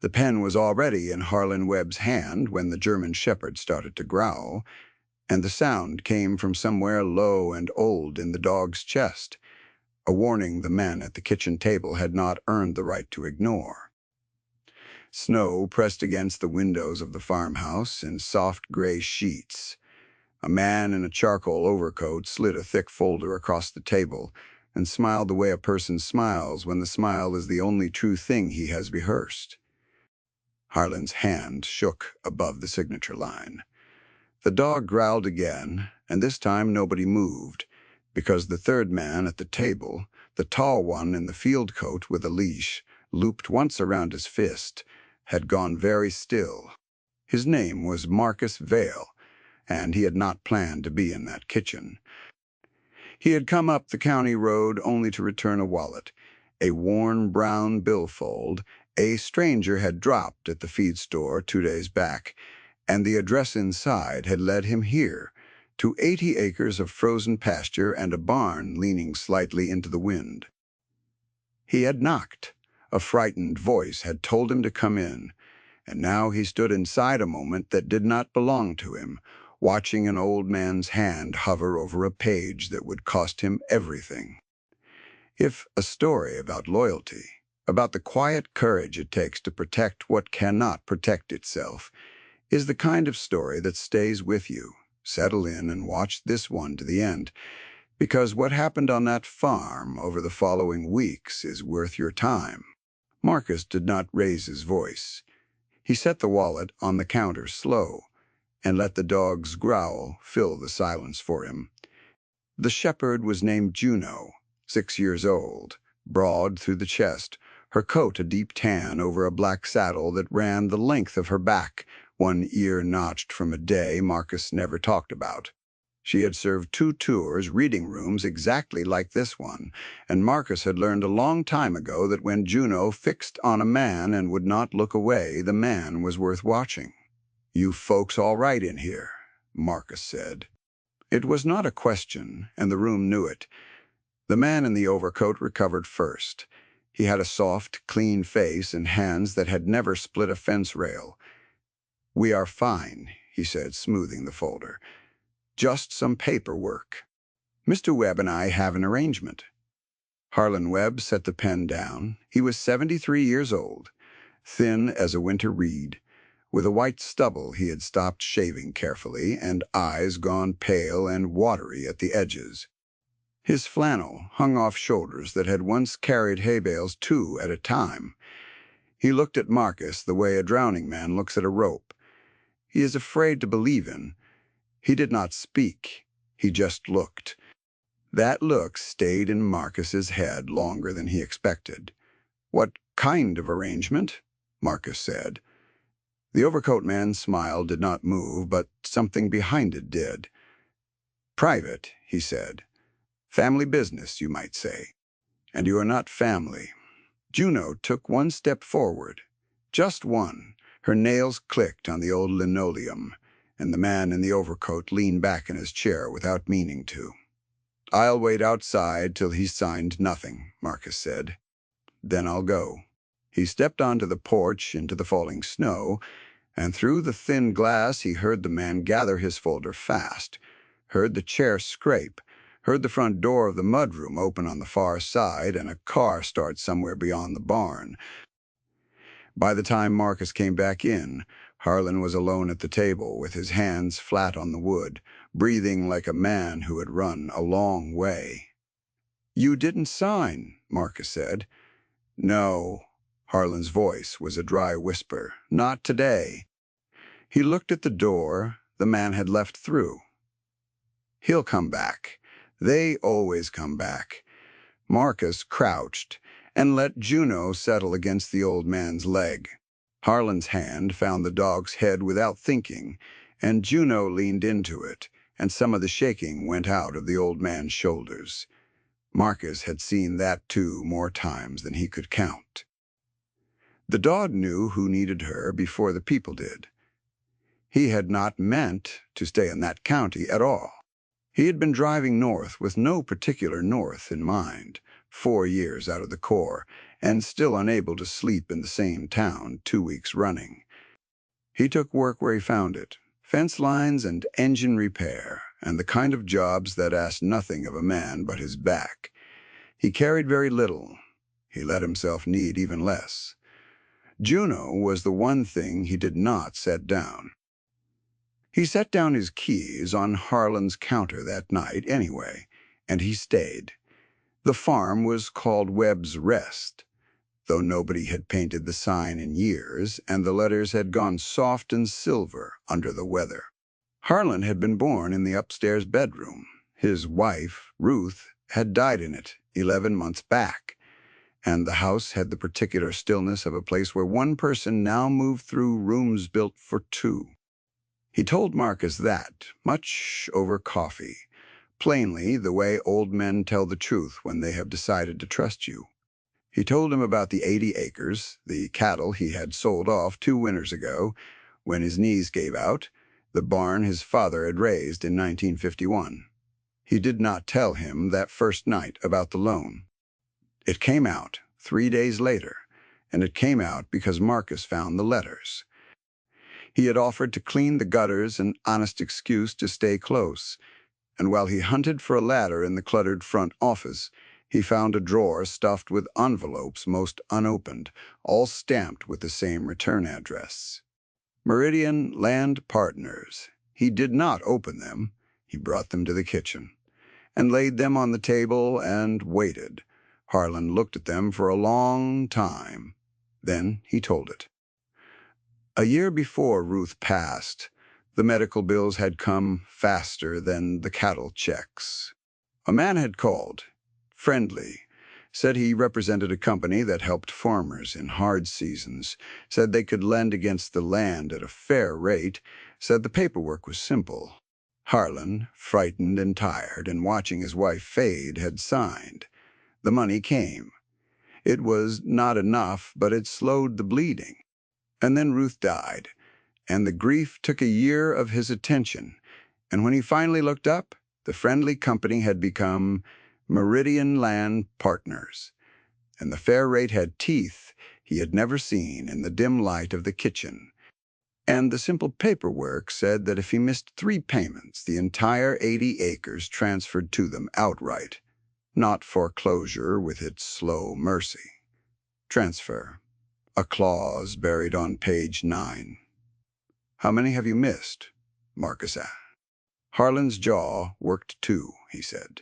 The pen was already in Harlan Webb's hand when the German shepherd started to growl, and the sound came from somewhere low and old in the dog's chest, a warning the men at the kitchen table had not earned the right to ignore. Snow pressed against the windows of the farmhouse in soft gray sheets. A man in a charcoal overcoat slid a thick folder across the table and smiled the way a person smiles when the smile is the only true thing he has rehearsed. Harlan's hand shook above the signature line. The dog growled again, and this time nobody moved, because the third man at the table, the tall one in the field coat with a leash, looped once around his fist, had gone very still. His name was Marcus Vale, and he had not planned to be in that kitchen. He had come up the county road only to return a wallet, a worn brown billfold a stranger had dropped at the feed store 2 days back, and the address inside had led him here, to 80 acres of frozen pasture and a barn leaning slightly into the wind. He had knocked. A frightened voice had told him to come in, and now he stood inside a moment that did not belong to him, watching an old man's hand hover over a page that would cost him everything. If a story about loyalty, about the quiet courage it takes to protect what cannot protect itself, is the kind of story that stays with you, settle in and watch this one to the end, because what happened on that farm over the following weeks is worth your time. Marcus did not raise his voice. He set the wallet on the counter slow and let the dog's growl fill the silence for him. The shepherd was named Juno, 6 years old, broad through the chest, her coat a deep tan over a black saddle that ran the length of her back, one ear notched from a day Marcus never talked about. She had served 2 tours, reading rooms exactly like this one, and Marcus had learned a long time ago that when Juno fixed on a man and would not look away, the man was worth watching. "You folks all right in here?" Marcus said. It was not a question, and the room knew it. The man in the overcoat recovered first. He had a soft, clean face and hands that had never split a fence rail. "We are fine," he said, smoothing the folder. "Just some paperwork. Mr. Webb and I have an arrangement." Harlan Webb set the pen down. He was 73 years old, thin as a winter reed. With a white stubble he had stopped shaving carefully, and eyes gone pale and watery at the edges. His flannel hung off shoulders that had once carried hay bales 2 at a time. He looked at Marcus the way a drowning man looks at a rope. He is afraid to believe in. He did not speak. He just looked. That look stayed in Marcus's head longer than he expected. "What kind of arrangement?" Marcus said. The overcoat man's smile did not move, but something behind it did. "Private," he said. "Family business, you might say. And you are not family." Juno took 1 step forward. Just one. Her nails clicked on the old linoleum, and the man in the overcoat leaned back in his chair without meaning to. "I'll wait outside till he's signed nothing," Marcus said. "Then I'll go." He stepped onto the porch into the falling snow, and through the thin glass he heard the man gather his folder fast, heard the chair scrape, heard the front door of the mudroom open on the far side and a car start somewhere beyond the barn. By the time Marcus came back in, Harlan was alone at the table with his hands flat on the wood, breathing like a man who had run a long way. "You didn't sign," Marcus said. "No." Harlan's voice was a dry whisper. "Not today." He looked at the door the man had left through. "He'll come back. They always come back." Marcus crouched and let Juno settle against the old man's leg. Harlan's hand found the dog's head without thinking, and Juno leaned into it, and some of the shaking went out of the old man's shoulders. Marcus had seen that too more times than he could count. The dog knew who needed her before the people did. He had not meant to stay in that county at all. He had been driving north with no particular north in mind, 4 years out of the Corps, and still unable to sleep in the same town 2 weeks running. He took work where he found it, fence lines and engine repair, and the kind of jobs that asked nothing of a man but his back. He carried very little. He let himself need even less. Juno was the one thing he did not set down. He set down his keys on Harlan's counter that night anyway, and he stayed. The farm was called Webb's Rest, though nobody had painted the sign in years, and the letters had gone soft and silver under the weather. Harlan had been born in the upstairs bedroom. His wife, Ruth, had died in it 11 months back, and the house had the particular stillness of a place where one person now moved through rooms built for two. He told Marcus that, much over coffee, plainly the way old men tell the truth when they have decided to trust you. He told him about the 80 acres, the cattle he had sold off 2 winters ago, when his knees gave out, the barn his father had raised in 1951. He did not tell him that first night about the loan. It came out 3 days later, and it came out because Marcus found the letters. He had offered to clean the gutters, an honest excuse to stay close, and while he hunted for a ladder in the cluttered front office, he found a drawer stuffed with envelopes most unopened, all stamped with the same return address. Meridian Land Partners. He did not open them. He brought them to the kitchen and laid them on the table and waited. Harlan looked at them for a long time. Then he told it. A year before Ruth passed, the medical bills had come faster than the cattle checks. A man had called, friendly, said he represented a company that helped farmers in hard seasons, said they could lend against the land at a fair rate, said the paperwork was simple. Harlan, frightened and tired and watching his wife fade, had signed. The money came. It was not enough, but it slowed the bleeding. And then Ruth died, and the grief took a year of his attention, and when he finally looked up, the friendly company had become Meridian Land Partners, and the fair rate had teeth he had never seen in the dim light of the kitchen. And the simple paperwork said that if he missed 3 payments, the entire 80 acres transferred to them outright, not foreclosure with its slow mercy. Transfer. A clause buried on page 9. "How many have you missed?" Marcus asked. Harlan's jaw worked too, he said.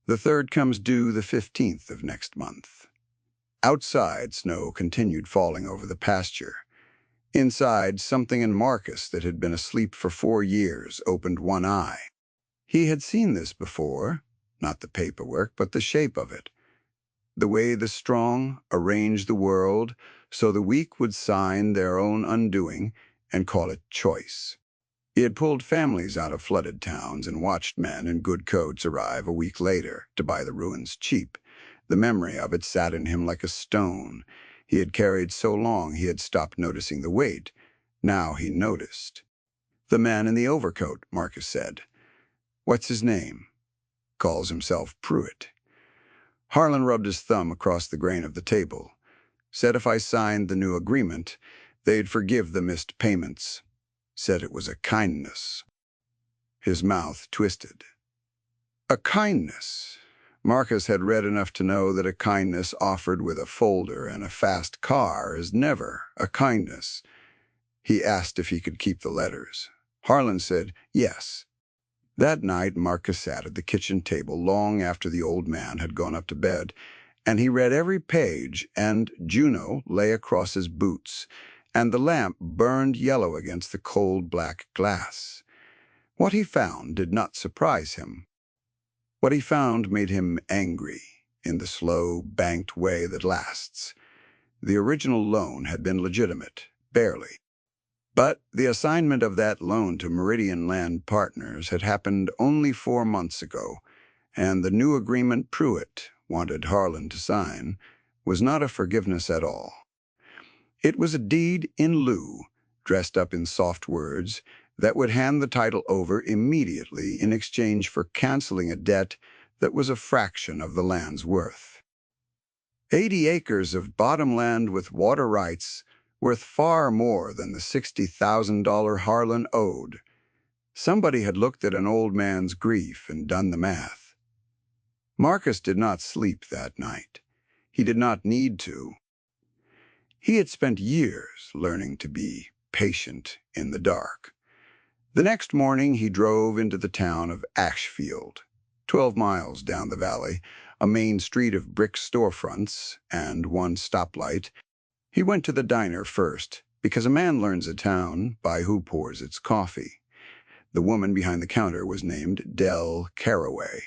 "The third comes due the 15th of next month." Outside, snow continued falling over the pasture. Inside, something in Marcus that had been asleep for 4 years opened one eye. He had seen this before, not the paperwork, but the shape of it. The way the strong arrange the world so the weak would sign their own undoing and call it choice. He had pulled families out of flooded towns and watched men in good coats arrive a week later to buy the ruins cheap. The memory of it sat in him like a stone. He had carried so long he had stopped noticing the weight. Now he noticed. "The man in the overcoat," Marcus said. "What's his name?" "Calls himself Pruitt." Harlan rubbed his thumb across the grain of the table. Said if I signed the new agreement, they'd forgive the missed payments. Said it was a kindness. His mouth twisted. A kindness. Marcus had read enough to know that a kindness offered with a folder and a fast car is never a kindness. He asked if he could keep the letters. Harlan said yes. That night Marcus sat at the kitchen table long after the old man had gone up to bed, and he read every page, and Juno lay across his boots, and the lamp burned yellow against the cold black glass. What he found did not surprise him. What he found made him angry, in the slow, banked way that lasts. The original loan had been legitimate, barely. But the assignment of that loan to Meridian Land Partners had happened only 4 months ago, and the new agreement Pruitt wanted Harlan to sign was not a forgiveness at all. It was a deed in lieu, dressed up in soft words, that would hand the title over immediately in exchange for canceling a debt that was a fraction of the land's worth. 80 acres of bottomland with water rights, worth far more than the $60,000 Harlan owed. Somebody had looked at an old man's grief and done the math. Marcus did not sleep that night. He did not need to. He had spent years learning to be patient in the dark. The next morning he drove into the town of Ashfield, 12 miles down the valley, a main street of brick storefronts and one stoplight. He went to the diner first, because a man learns a town by who pours its coffee. The woman behind the counter was named Dell Caraway.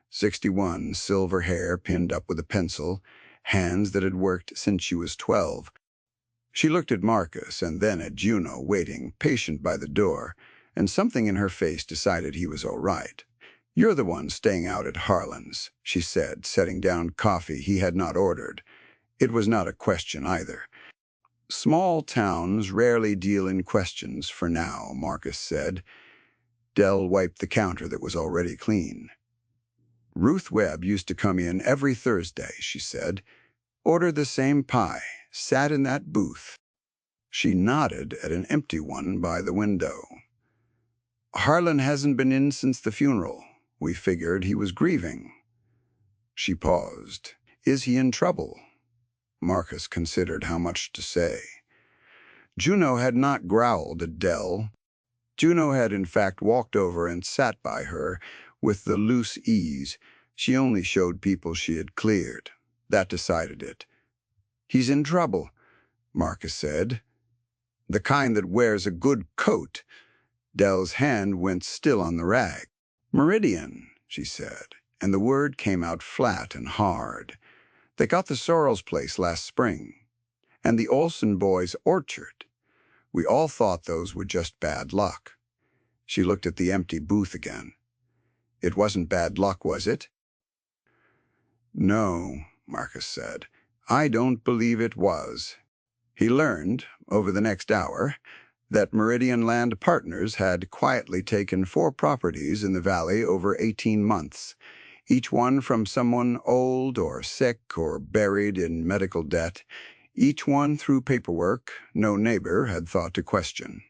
61, silver hair pinned up with a pencil, hands that had worked since she was 12. She looked at Marcus and then at Juno waiting, patient by the door, and something in her face decided he was all right. "You're the one staying out at Harlan's," she said, setting down coffee he had not ordered. It was not a question either. "Small towns rarely deal in questions for now," Marcus said. Dell wiped the counter that was already clean. "Ruth Webb used to come in every Thursday," she said. "Order the same pie, sat in that booth." She nodded at an empty one by the window. "Harlan hasn't been in since the funeral. We figured he was grieving." She paused. "Is he in trouble?" Marcus considered how much to say. Juno had not growled at Dell. Juno had in fact walked over and sat by her with the loose ease. She only showed people she had cleared. That decided it. "He's in trouble," Marcus said. "The kind that wears a good coat." Dell's hand went still on the rag. "Meridian," she said, and the word came out flat and hard. "They got the Sorrells place last spring, and the Olson boys' orchard. We all thought those were just bad luck." She looked at the empty booth again. "It wasn't bad luck, was it?" "No," Marcus said. "I don't believe it was." He learned, over the next hour, that Meridian Land Partners had quietly taken 4 properties in the valley over 18 months, each one from someone old or sick or buried in medical debt, each one through paperwork no neighbor had thought to question.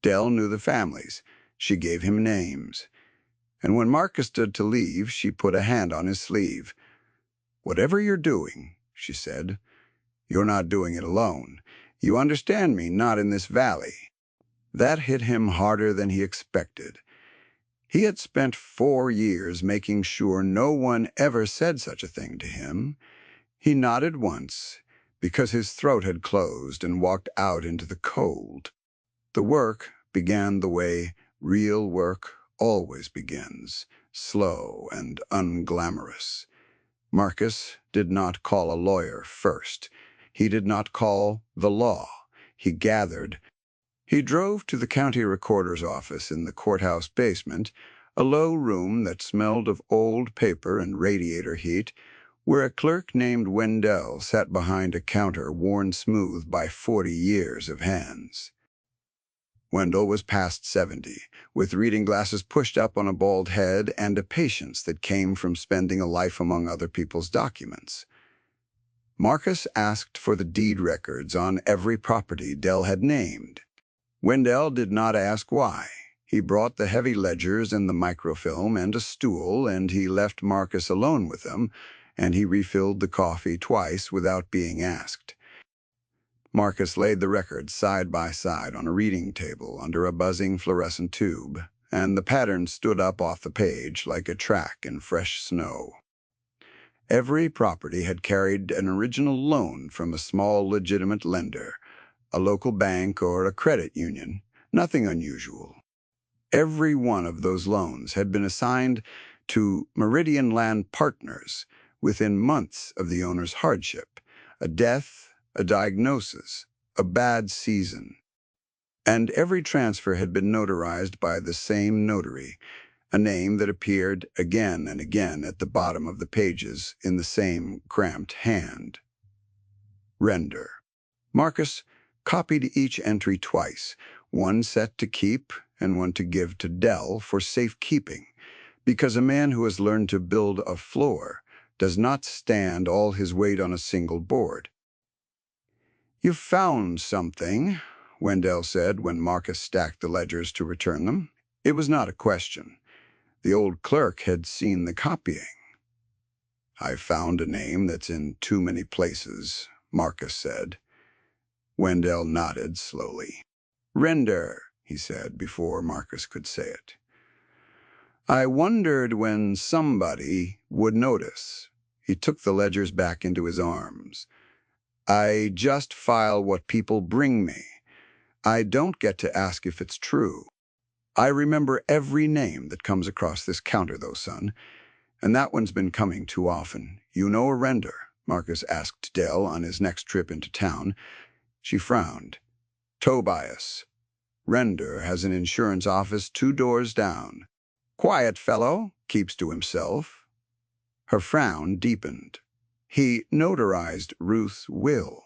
Dell knew the families. She gave him names. And when Marcus stood to leave, she put a hand on his sleeve. "Whatever you're doing," she said, "you're not doing it alone. You understand me, not in this valley." That hit him harder than he expected. He had spent 4 years making sure no one ever said such a thing to him. He nodded once, because his throat had closed, and walked out into the cold. The work began the way real work always begins, slow and unglamorous. Marcus did not call a lawyer first. He did not call the law. He gathered. He drove to the county recorder's office in the courthouse basement, a low room that smelled of old paper and radiator heat, where a clerk named Wendell sat behind a counter worn smooth by 40 years of hands. Wendell was past 70, with reading glasses pushed up on a bald head and a patience that came from spending a life among other people's documents. Marcus asked for the deed records on every property Dell had named. Wendell did not ask why. He brought the heavy ledgers and the microfilm and a stool, and he left Marcus alone with them, and he refilled the coffee twice without being asked. Marcus laid the records side by side on a reading table under a buzzing fluorescent tube, and the pattern stood up off the page like a track in fresh snow. Every property had carried an original loan from a small legitimate lender, a local bank or a credit union, nothing unusual. Every one of those loans had been assigned to Meridian Land Partners within months of the owner's hardship, a death, a diagnosis, a bad season. And every transfer had been notarized by the same notary, a name that appeared again and again at the bottom of the pages in the same cramped hand. Render. Marcus copied each entry twice, one set to keep and one to give to Dell for safekeeping, because a man who has learned to build a floor does not stand all his weight on a single board. "You've found something," Wendell said when Marcus stacked the ledgers to return them. It was not a question. The old clerk had seen the copying. "I found a name that's in too many places," Marcus said. Wendell nodded slowly. "Render," he said before Marcus could say it. "I wondered when somebody would notice." He took the ledgers back into his arms. "I just file what people bring me. I don't get to ask if it's true. I remember every name that comes across this counter, though, son. And that one's been coming too often. You know a Render?" Marcus asked Dell on his next trip into town. She frowned. "Tobias. Render has an insurance office 2 doors down. Quiet fellow, keeps to himself." Her frown deepened. "He notarized Ruth's will.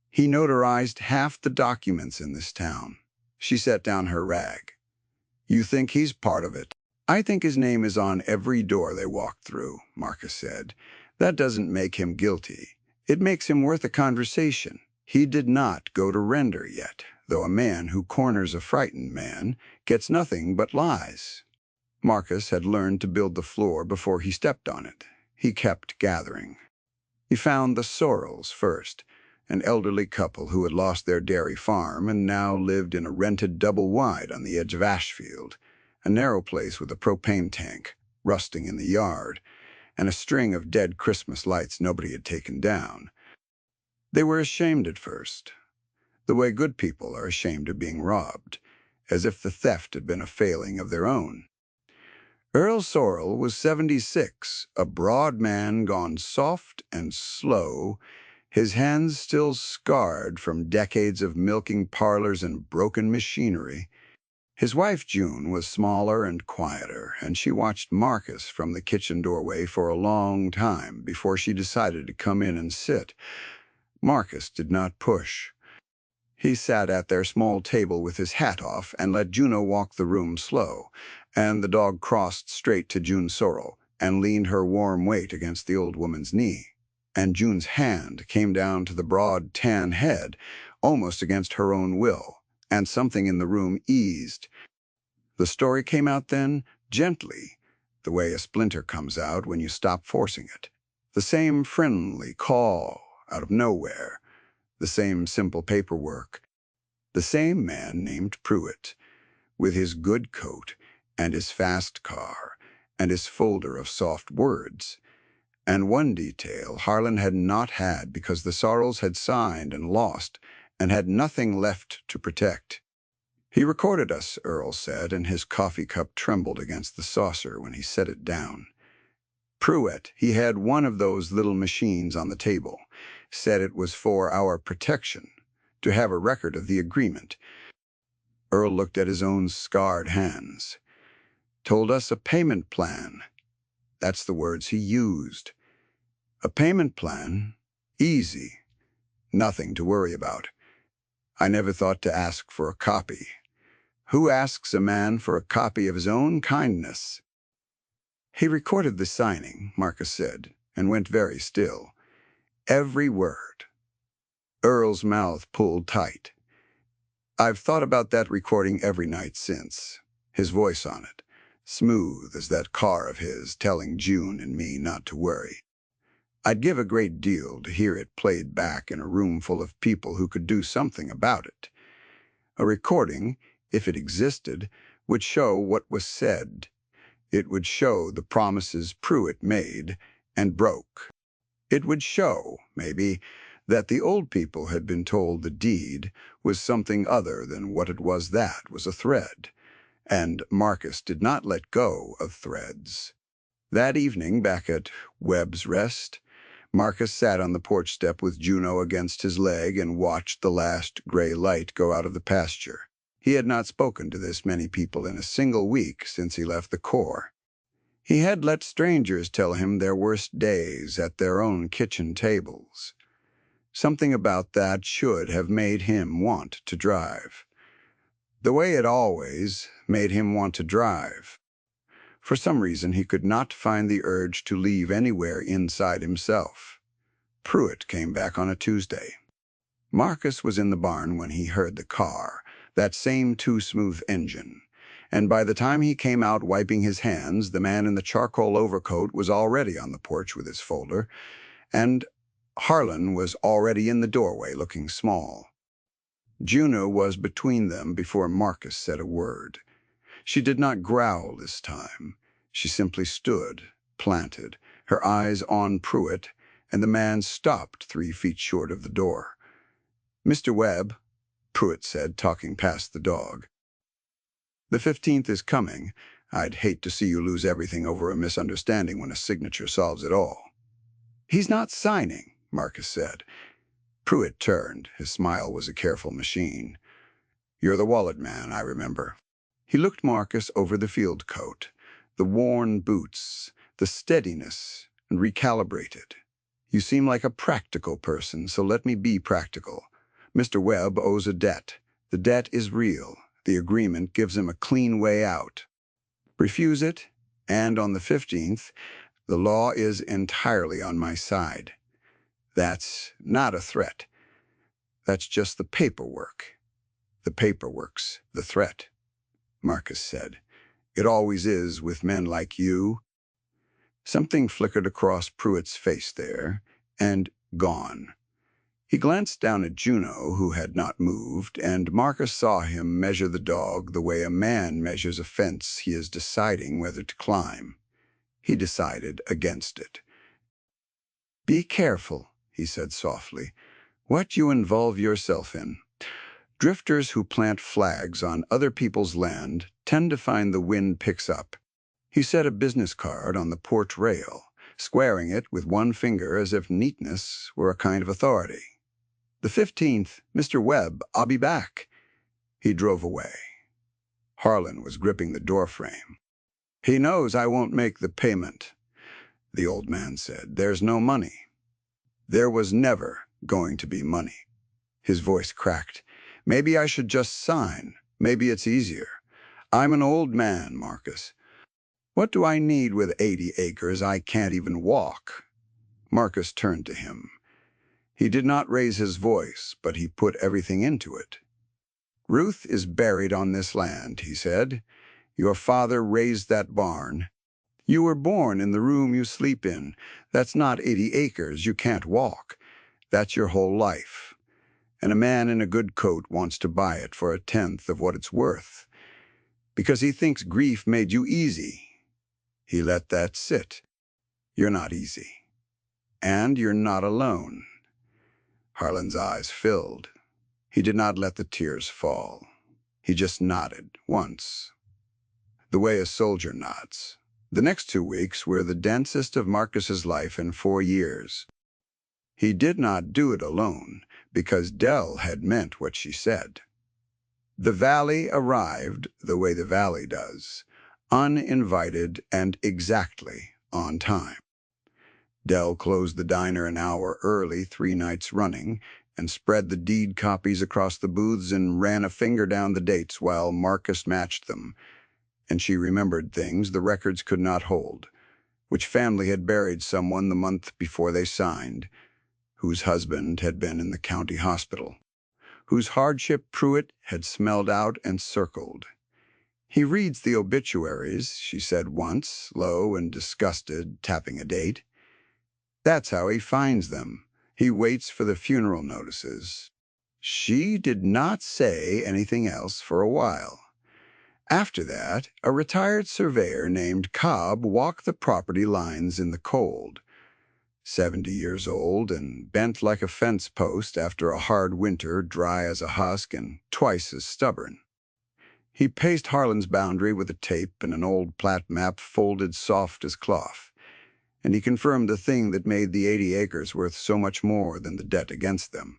He notarized half the documents in this town." She set down her rag. "You think he's part of it?" "I think his name is on every door they walk through," Marcus said. "That doesn't make him guilty. It makes him worth a conversation. He did not go to Render yet, though a man who corners a frightened man gets nothing but lies." Marcus had learned to build the floor before he stepped on it. He kept gathering. He found the Sorrells first, an elderly couple who had lost their dairy farm and now lived in a rented double-wide on the edge of Ashfield, a narrow place with a propane tank, rusting in the yard, and a string of dead Christmas lights nobody had taken down. They were ashamed at first, the way good people are ashamed of being robbed, as if the theft had been a failing of their own. Earl Sorrell was 76, a broad man gone soft and slow, his hands still scarred from decades of milking parlors and broken machinery. His wife, June, was smaller and quieter, and she watched Marcus from the kitchen doorway for a long time before she decided to come in and sit. Marcus did not push. He sat at their small table with his hat off and let Juno walk the room slow, and the dog crossed straight to June Sorrell and leaned her warm weight against the old woman's knee. And June's hand came down to the broad tan head, almost against her own will, and something in the room eased. The story came out then, gently, the way a splinter comes out when you stop forcing it. The same friendly call out of nowhere, the same simple paperwork, the same man named Pruitt, with his good coat and his fast car and his folder of soft words. And one detail Harlan had not had because the Sorrells had signed and lost and had nothing left to protect. "He recorded us," Earl said, and his coffee cup trembled against the saucer when he set it down. "Pruitt, he had one of those little machines on the table, said it was for our protection, to have a record of the agreement." Earl looked at his own scarred hands. "Told us a payment plan. That's the words he used. A payment plan? Easy. Nothing to worry about. I never thought to ask for a copy. Who asks a man for a copy of his own kindness?" "He recorded the signing," Marcus said, and went very still. "Every word." Earl's mouth pulled tight. "I've thought about that recording every night since. His voice on it, smooth as that car of his telling June and me not to worry. I'd give a great deal to hear it played back in a room full of people who could do something about it. A recording, if it existed, would show what was said. It would show the promises Pruitt made and broke. It would show, maybe, that the old people had been told the deed was something other than what it was. That was a thread, and Marcus did not let go of threads. That evening, back at Webb's Rest, Marcus sat on the porch step with Juno against his leg and watched the last gray light go out of the pasture. He had not spoken to this many people in a single week since he left the Corps. He had let strangers tell him their worst days at their own kitchen tables. Something about that should have made him want to drive. The way it always made him want to drive. For some reason, he could not find the urge to leave anywhere inside himself. Pruitt came back on a Tuesday. Marcus was in the barn when he heard the car, that same two-smooth engine. And by the time he came out wiping his hands, the man in the charcoal overcoat was already on the porch with his folder, and Harlan was already in the doorway looking small. Juno was between them before Marcus said a word. She did not growl this time. She simply stood, planted, her eyes on Pruitt, and the man stopped 3 feet short of the door. "Mr. Webb," Pruitt said, talking past the dog. "The 15th is coming. I'd hate to see you lose everything over a misunderstanding when a signature solves it all." "He's not signing," Marcus said. Pruitt turned. His smile was a careful machine. "You're the wallet man, I remember." He looked Marcus over the field coat, the worn boots, the steadiness, and recalibrated. "You seem like a practical person, so let me be practical. Mr. Webb owes a debt. The debt is real. The agreement gives him a clean way out. Refuse it, and on the 15th, the law is entirely on my side. That's not a threat. That's just the paperwork. The paperwork's the threat," Marcus said. "It always is with men like you." Something flickered across Pruitt's face there, and gone. He glanced down at Juno, who had not moved, and Marcus saw him measure the dog the way a man measures a fence he is deciding whether to climb. He decided against it. "Be careful," he said softly, "what you involve yourself in. Drifters who plant flags on other people's land tend to find the wind picks up." He set a business card on the porch rail, squaring it with one finger as if neatness were a kind of authority. "The 15th, Mr. Webb, I'll be back." He drove away. Harlan was gripping the doorframe. "He knows I won't make the payment," the old man said. "There's no money." "There was never going to be money." His voice cracked. "Maybe I should just sign. Maybe it's easier. I'm an old man, Marcus. What do I need with 80 acres I can't even walk?" Marcus turned to him. He did not raise his voice, but he put everything into it. "Ruth is buried on this land," he said. "Your father raised that barn. You were born in the room you sleep in. That's not 80 acres. You can't walk. That's your whole life. And a man in a good coat wants to buy it for 1/10 of what it's worth, because he thinks grief made you easy. He let that sit. You're not easy. And you're not alone." Harlan's eyes filled. He did not let the tears fall. He just nodded once, the way a soldier nods. The next 2 weeks were the densest of Marcus's life in 4 years. He did not do it alone, because Dell had meant what she said. The valley arrived the way the valley does, uninvited and exactly on time. Dell closed the diner an hour early 3 nights running, and spread the deed copies across the booths and ran a finger down the dates while Marcus matched them. And she remembered things the records could not hold. Which family had buried someone the month before they signed, whose husband had been in the county hospital, whose hardship Pruitt had smelled out and circled. "He reads the obituaries," she said once, low and disgusted, tapping a date. "That's how he finds them. He waits for the funeral notices." She did not say anything else for a while. After that, a retired surveyor named Cobb walked the property lines in the cold. 70 years old and bent like a fence post after a hard winter, dry as a husk and twice as stubborn. He paced Harlan's boundary with a tape and an old plat map folded soft as cloth, and he confirmed the thing that made the 80 acres worth so much more than the debt against them.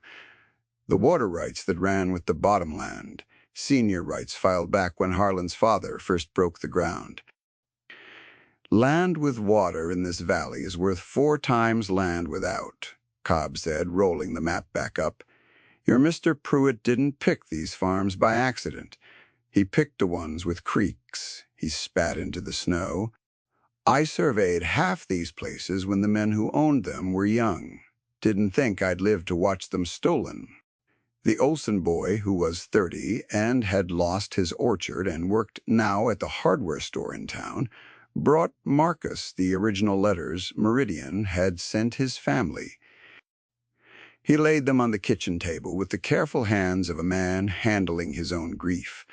The water rights that ran with the bottomland, senior rights filed back when Harlan's father first broke the ground. "Land with water in this valley is worth 4 times land without," Cobb said, rolling the map back up. "Your Mr. Pruitt didn't pick these farms by accident. He picked the ones with creeks. He spat into the snow. "I surveyed half these places when the men who owned them were young. Didn't think I'd live to watch them stolen." The Olson boy, who was 30 and had lost his orchard and worked now at the hardware store in town, brought Marcus the original letters Meridian had sent his family. He laid them on the kitchen table with the careful hands of a man handling his own grief,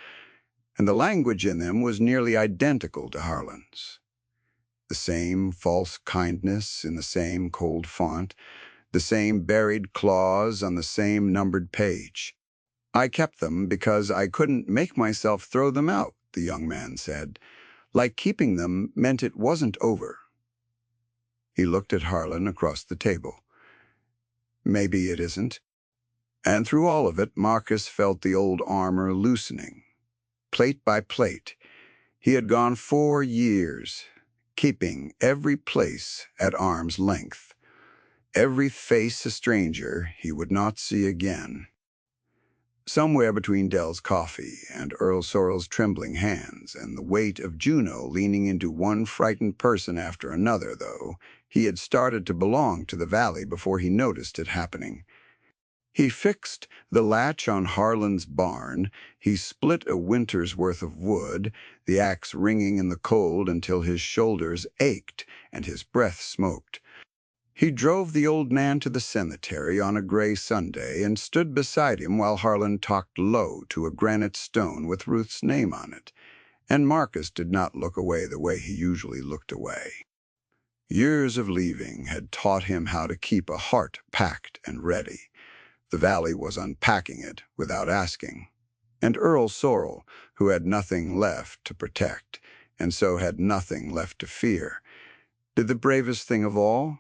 and the language in them was nearly identical to Harlan's. The same false kindness in the same cold font, the same buried clause on the same numbered page. "I kept them because I couldn't make myself throw them out," the young man said, like keeping them meant it wasn't over. He looked at Harlan across the table. "Maybe it isn't." And through all of it, Marcus felt the old armor loosening. Plate by plate, he had gone 4 years, keeping every place at arm's length, every face a stranger he would not see again. Somewhere between Dell's coffee and Earl Sorrel's trembling hands and the weight of Juno leaning into one frightened person after another, though, he had started to belong to the valley before he noticed it happening. He fixed the latch on Harlan's barn, he split a winter's worth of wood, the axe ringing in the cold until his shoulders ached and his breath smoked. He drove the old man to the cemetery on a gray Sunday and stood beside him while Harlan talked low to a granite stone with Ruth's name on it, and Marcus did not look away the way he usually looked away. Years of leaving had taught him how to keep a heart packed and ready. The valley was unpacking it without asking. And Earl Sorrel, who had nothing left to protect, and so had nothing left to fear, did the bravest thing of all.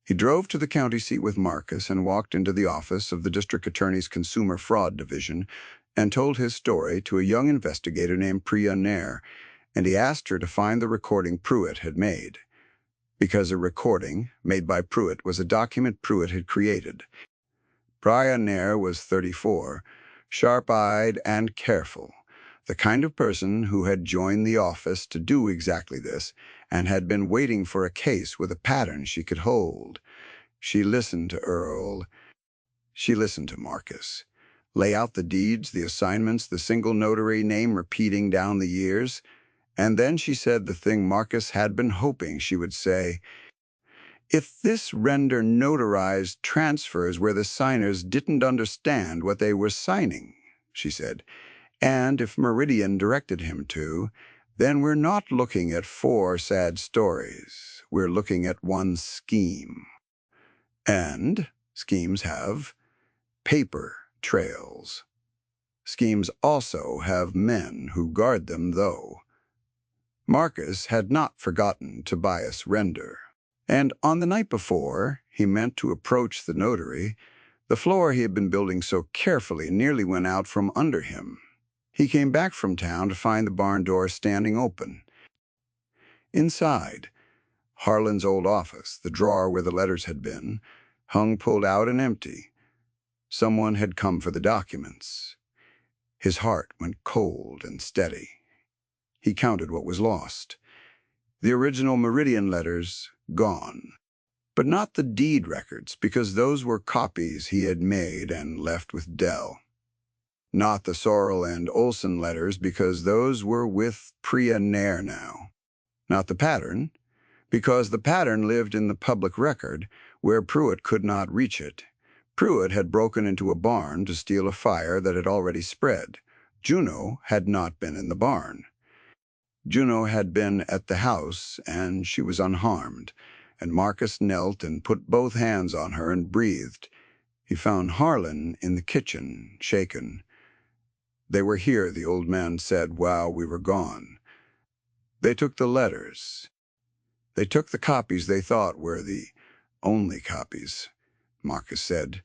He drove to the county seat with Marcus and walked into the office of the district attorney's Consumer Fraud Division and told his story to a young investigator named Priya Nair, and he asked her to find the recording Pruitt had made. Because a recording made by Pruitt was a document Pruitt had created. Priya Nair was 34, sharp-eyed and careful, the kind of person who had joined the office to do exactly this and had been waiting for a case with a pattern she could hold. She listened to Earl. She listened to Marcus. Lay out the deeds, the assignments, the single notary name repeating down the years. And then she said the thing Marcus had been hoping she would say: "If this render notarized transfers where the signers didn't understand what they were signing," she said, "and if Meridian directed him to, then we're not looking at 4 sad stories. We're looking at one scheme. And schemes have paper trails. Schemes also have men who guard them, though." Marcus had not forgotten Tobias Render. And on the night before he meant to approach the notary, the floor he had been building so carefully nearly went out from under him. He came back from town to find the barn door standing open. Inside, Harlan's old office, the drawer where the letters had been, hung pulled out and empty. Someone had come for the documents. His heart went cold and steady. He counted what was lost. The original Meridian letters gone. But not the deed records, because those were copies he had made and left with Dell. Not the Sorrel and Olson letters, because those were with Priya Nair now. Not the pattern, because the pattern lived in the public record, where Pruitt could not reach it. Pruitt had broken into a barn to steal a fire that had already spread. Juno had not been in the barn. Juno had been at the house, and she was unharmed, and Marcus knelt and put both hands on her and breathed. He found Harlan in the kitchen, shaken. "They were here," the old man said, "while we were gone. They took the letters. They took the copies they thought were the only copies," Marcus said.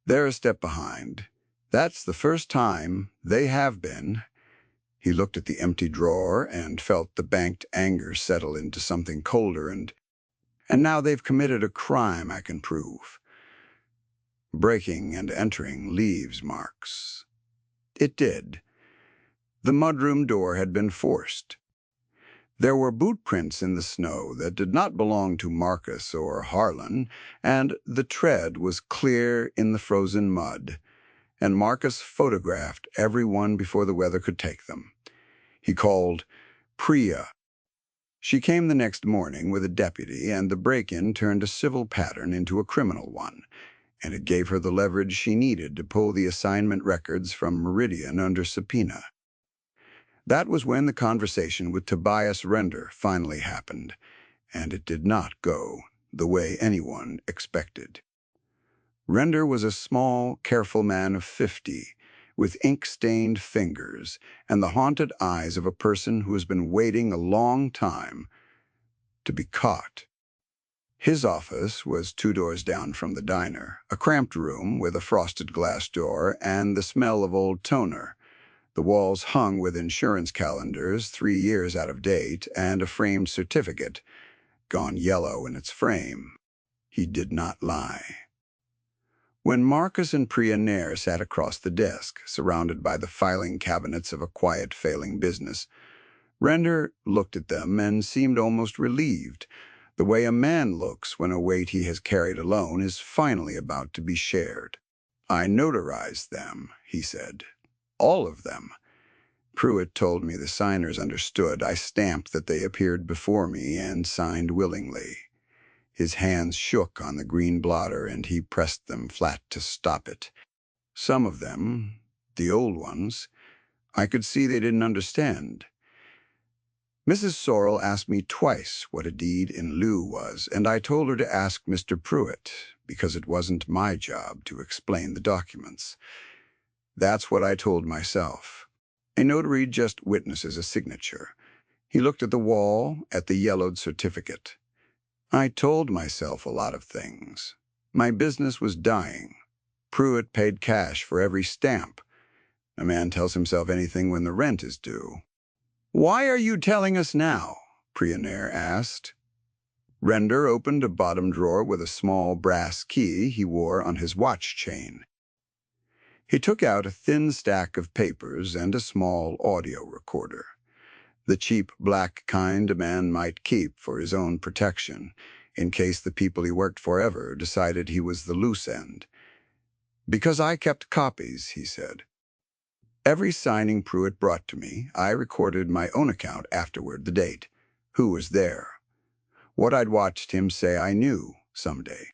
"They're a step behind. That's the first time they have been." He looked at the empty drawer and felt the banked anger settle into something colder, and now they've committed a crime I can prove. Breaking and entering leaves marks. It did. The mudroom door had been forced. There were boot prints in the snow that did not belong to Marcus or Harlan, and the tread was clear in the frozen mud, and Marcus photographed every one before the weather could take them. He called Priya. She came the next morning with a deputy, and the break-in turned a civil pattern into a criminal one, and it gave her the leverage she needed to pull the assignment records from Meridian under subpoena. That was when the conversation with Tobias Render finally happened, and it did not go the way anyone expected. Render was a small, careful man of 50, with ink-stained fingers and the haunted eyes of a person who has been waiting a long time to be caught. His office was 2 doors down from the diner, a cramped room with a frosted glass door and the smell of old toner. The walls hung with insurance calendars 3 years out of date and a framed certificate, gone yellow in its frame. He did not lie. When Marcus and Priya Nair sat across the desk, surrounded by the filing cabinets of a quiet, failing business, Render looked at them and seemed almost relieved, the way a man looks when a weight he has carried alone is finally about to be shared. "I notarized them," he said. "All of them. Pruitt told me the signers understood. I stamped that they appeared before me and signed willingly." His hands shook on the green blotter, and he pressed them flat to stop it. "Some of them, the old ones, I could see they didn't understand. Mrs. Sorrell asked me twice what a deed in lieu was, and I told her to ask Mr. Pruitt, because it wasn't my job to explain the documents. That's what I told myself. A notary just witnesses a signature." He looked at the wall, at the yellowed certificate. "I told myself a lot of things. My business was dying. Pruitt paid cash for every stamp. A man tells himself anything when the rent is due." "Why are you telling us now?" Priya Nair asked. Render opened a bottom drawer with a small brass key he wore on his watch chain. He took out a thin stack of papers and a small audio recorder, the cheap black kind a man might keep for his own protection, in case the people he worked for ever decided he was the loose end. "Because I kept copies," he said. "Every signing Pruitt brought to me, I recorded my own account afterward, the date, who was there, what I'd watched him say I knew someday."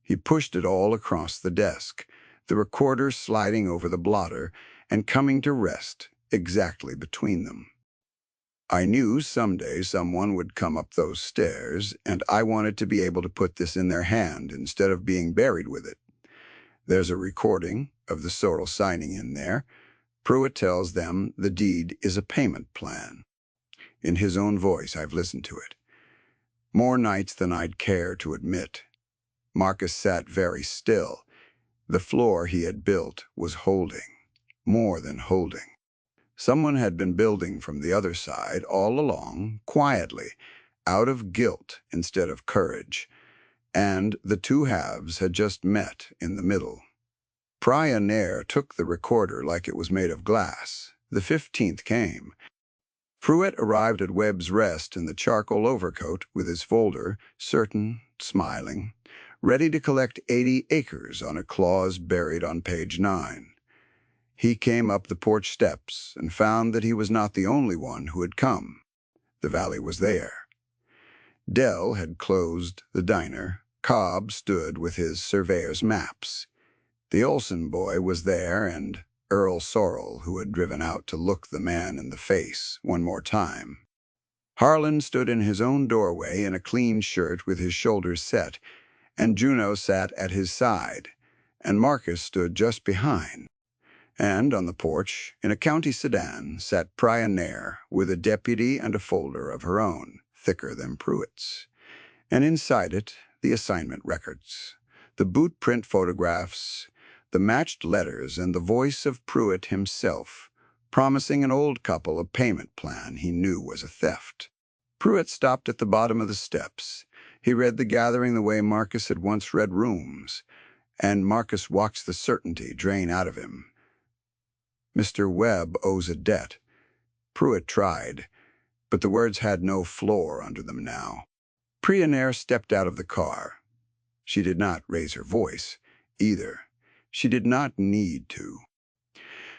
He pushed it all across the desk, the recorder sliding over the blotter and coming to rest exactly between them. "I knew someday someone would come up those stairs, and I wanted to be able to put this in their hand instead of being buried with it. There's a recording of the Sorrell signing in there. Pruitt tells them the deed is a payment plan. In his own voice, I've listened to it. More nights than I'd care to admit." Marcus sat very still. The floor he had built was holding, more than holding. Someone had been building from the other side all along, quietly, out of guilt instead of courage, and the two halves had just met in the middle. Priya Nair took the recorder like it was made of glass. The 15th came. Pruitt arrived at Webb's Rest in the charcoal overcoat with his folder, certain, smiling, ready to collect 80 acres on a clause buried on page 9. He came up the porch steps and found that he was not the only one who had come. The valley was there. Dell had closed the diner. Cobb stood with his surveyor's maps. The Olson boy was there, and Earl Sorrell, who had driven out to look the man in the face one more time. Harlan stood in his own doorway in a clean shirt with his shoulders set, and Juno sat at his side, and Marcus stood just behind. And on the porch, in a county sedan, sat Priya Nair with a deputy and a folder of her own, thicker than Pruitt's. And inside it, the assignment records, the boot print photographs, the matched letters, and the voice of Pruitt himself, promising an old couple a payment plan he knew was a theft. Pruitt stopped at the bottom of the steps. He read the gathering the way Marcus had once read rooms, and Marcus watched the certainty drain out of him. Mr. Webb owes a debt. Pruitt tried, but the words had no floor under them now. Priya Nair stepped out of the car. She did not raise her voice, either. She did not need to.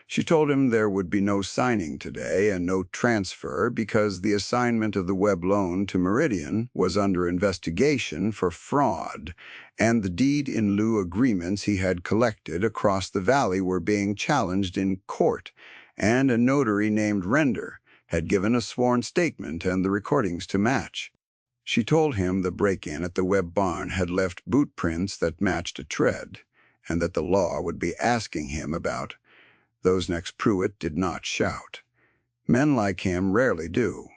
She told him there would be no signing today and no transfer because the assignment of the Webb loan to Meridian was under investigation for fraud, and the deed in lieu agreements he had collected across the valley were being challenged in court, and a notary named Render had given a sworn statement and the recordings to match. She told him the break-in at the Webb barn had left boot prints that matched a tread, and that the law would be asking him about those next. Pruitt did not shout. Men like him rarely do.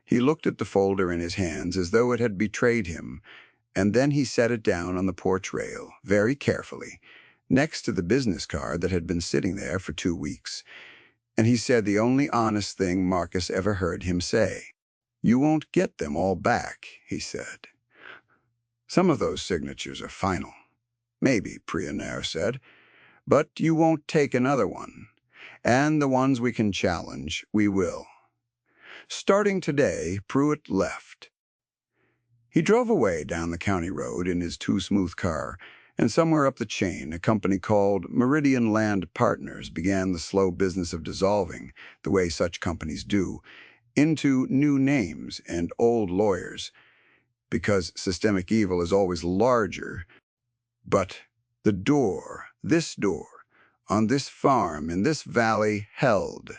He looked at the folder in his hands as though it had betrayed him, and then he set it down on the porch rail, very carefully, next to the business card that had been sitting there for 2 weeks. And he said the only honest thing Marcus ever heard him say. "You won't get them all back," he said. "Some of those signatures are final." "Maybe," Priya Nair said. "But you won't take another one. And the ones we can challenge, we will." Starting today, Pruitt left. He drove away down the county road in his too-smooth car, and somewhere up the chain, a company called Meridian Land Partners began the slow business of dissolving, the way such companies do, into new names and old lawyers, because systemic evil is always larger. But the door, this door, on this farm, in this valley, held.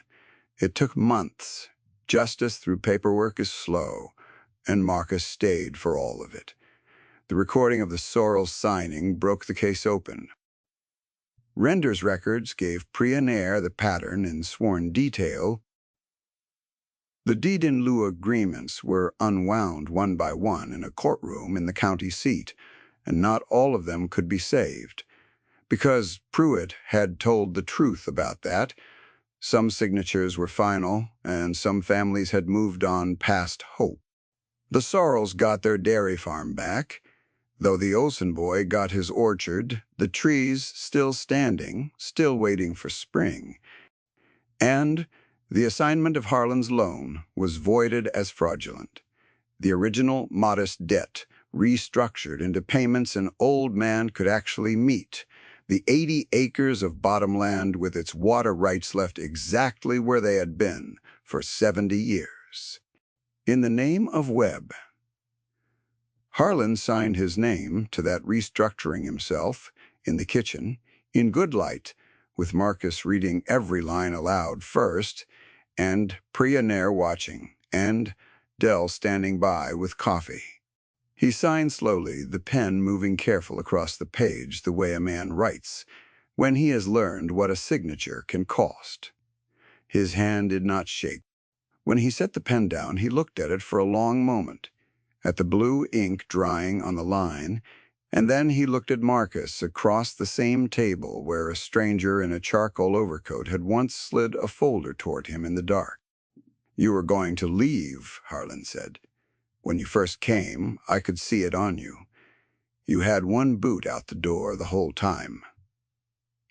It took months. Justice through paperwork is slow, and Marcus stayed for all of it. The recording of the Sorrells signing broke the case open. Render's records gave Priya Nair the pattern in sworn detail. The deed in lieu agreements were unwound one by one in a courtroom in the county seat, and not all of them could be saved. Because Pruitt had told the truth about that, some signatures were final, and some families had moved on past hope. The Sorrells got their dairy farm back, though the Olsen boy got his orchard, the trees still standing, still waiting for spring. And the assignment of Harlan's loan was voided as fraudulent. The original modest debt restructured into payments an old man could actually meet. The 80 acres of bottomland with its water rights left exactly where they had been for 70 years. In the name of Webb. Harlan signed his name to that restructuring himself, in the kitchen, in good light, with Marcus reading every line aloud first, and Priya Nair watching, and Dell standing by with coffee. He signed slowly, the pen moving careful across the page the way a man writes, when he has learned what a signature can cost. His hand did not shake. When he set the pen down, he looked at it for a long moment, at the blue ink drying on the line, and then he looked at Marcus across the same table where a stranger in a charcoal overcoat had once slid a folder toward him in the dark. "You were going to leave," Harlan said. "When you first came, I could see it on you. You had one boot out the door the whole time."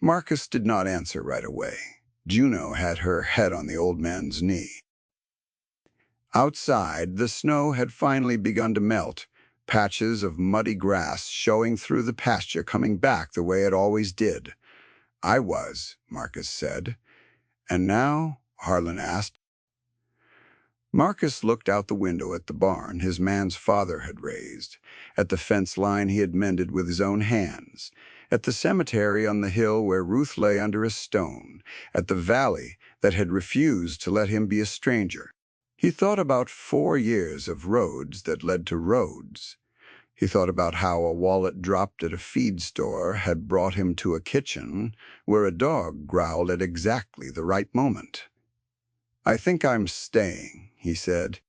Marcus did not answer right away. Juno had her head on the old man's knee. Outside, the snow had finally begun to melt, patches of muddy grass showing through the pasture coming back the way it always did. "I was," Marcus said. "And now?" Harlan asked. Marcus looked out the window at the barn his man's father had raised, at the fence line he had mended with his own hands, at the cemetery on the hill where Ruth lay under a stone, at the valley that had refused to let him be a stranger. He thought about 4 years of roads that led to roads. He thought about how a wallet dropped at a feed store had brought him to a kitchen where a dog growled at exactly the right moment. "I think I'm staying," he said.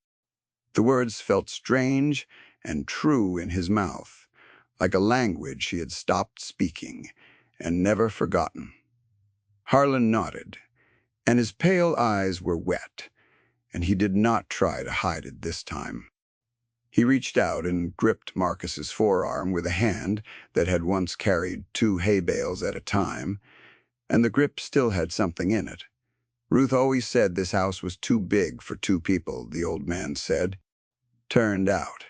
The words felt strange and true in his mouth, like a language he had stopped speaking and never forgotten. Harlan nodded, and his pale eyes were wet, and he did not try to hide it this time. He reached out and gripped Marcus's forearm with a hand that had once carried 2 hay bales at a time, and the grip still had something in it. Ruth always said this house was too big for two people, the old man said. Turned out,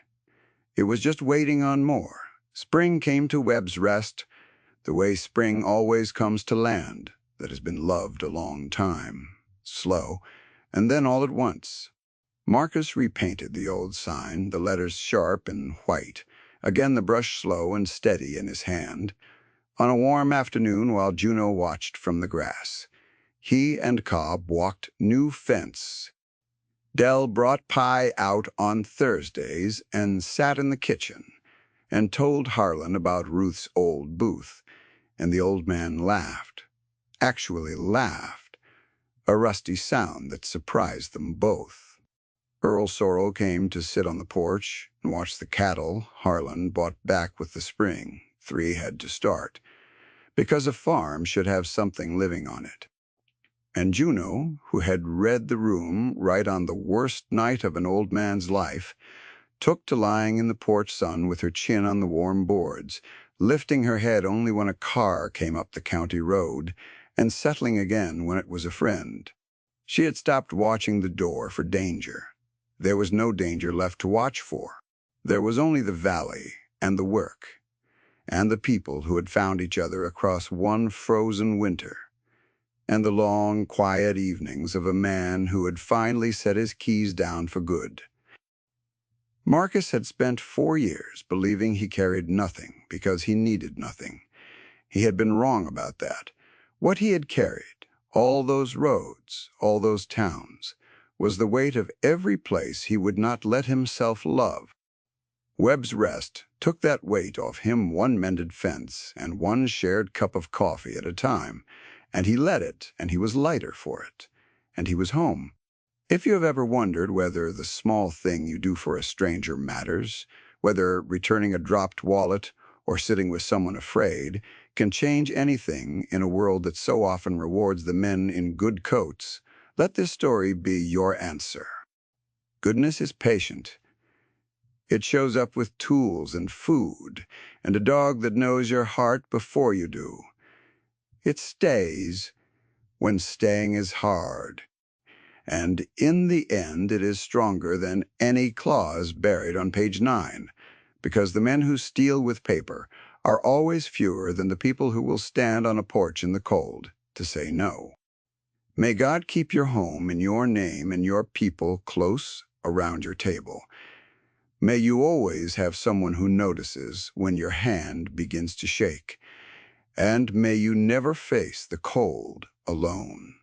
it was just waiting on more. Spring came to Webb's Rest, the way spring always comes to land that has been loved a long time. Slow, and then all at once. Marcus repainted the old sign, the letters sharp and white, again the brush slow and steady in his hand. On a warm afternoon while Juno watched from the grass, he and Cobb walked new fence. Dell brought pie out on Thursdays and sat in the kitchen and told Harlan about Ruth's old booth, and the old man laughed, actually laughed, a rusty sound that surprised them both. Earl Sorrel came to sit on the porch and watch the cattle Harlan bought back with the spring. 3 had to start, because a farm should have something living on it. And Juno, who had read the room right on the worst night of an old man's life, took to lying in the porch sun with her chin on the warm boards, lifting her head only when a car came up the county road, and settling again when it was a friend. She had stopped watching the door for danger. There was no danger left to watch for. There was only the valley and the work, and the people who had found each other across one frozen winter, and the long, quiet evenings of a man who had finally set his keys down for good. Marcus had spent 4 years believing he carried nothing because he needed nothing. He had been wrong about that. What he had carried, all those roads, all those towns, was the weight of every place he would not let himself love. Webb's Rest took that weight off him, one mended fence and one shared cup of coffee at a time, and he let it, and he was lighter for it, and he was home. If you have ever wondered whether the small thing you do for a stranger matters, whether returning a dropped wallet or sitting with someone afraid can change anything in a world that so often rewards the men in good coats, let this story be your answer. Goodness is patient. It shows up with tools and food, and a dog that knows your heart before you do. It stays when staying is hard, and in the end it is stronger than any clause buried on page 9, because the men who steal with paper are always fewer than the people who will stand on a porch in the cold to say no. May God keep your home and your name and your people close around your table. May you always have someone who notices when your hand begins to shake, and may you never face the cold alone.